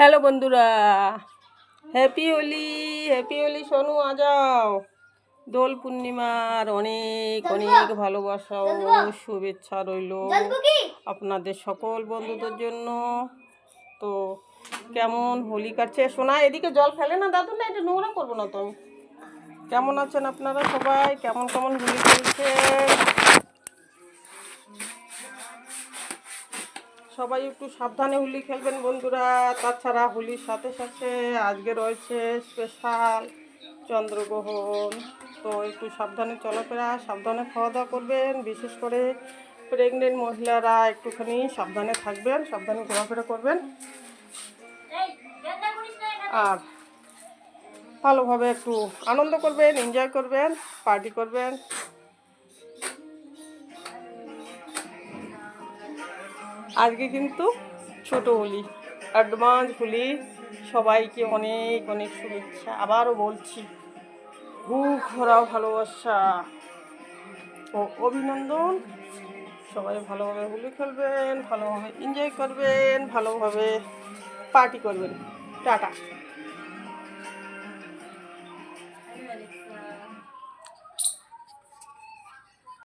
Hello বন্ধুরা, happy Holi. Happy Holi Sonu, আ যাও। দোল পূর্ণিমার অনেক অনেক ভালোবাসা ও শুভেচ্ছা রইল আপনাদের সকল বন্ধুদের জন্য। তো কেমন হোলি কাটছে সোনা? এদিকে জল ফেলে না দাদু, না এটা নোংরা করবো না তো আমি। কেমন আছেন আপনারা সবাই? কেমন কেমন হোলি খেলছেন? সবাই একটু সাবধানে হোলি খেলবেন বন্ধুরা। তাছাড়া হোলির সাথে সাথে আজকে রয়েছে স্পেশাল চন্দ্রগ্রহণ। তো একটু সাবধানে চলাফেরা, সাবধানে খাওয়া দাওয়া করবেন। বিশেষ করে প্রেগনেন্ট মহিলারা একটুখানি সাবধানে থাকবেন, সাবধানে ঘোরাফেরা করবেন, আর ভালোভাবে একটু আনন্দ করবেন, এনজয় করবেন, পার্টি করবেন। আজকে কিন্তু ছোট হোলি, অ্যাডভান্স হোলি। সবাইকে অনেক অনেক শুভেচ্ছা। আবারও বলছি, বুক ভরা ভালোবাসা ও অভিনন্দন। সবাই ভালোভাবে হোলি খেলবেন, ভালোভাবে এনজয় করবেন, ভালোভাবে পার্টি করবেন। টাটা।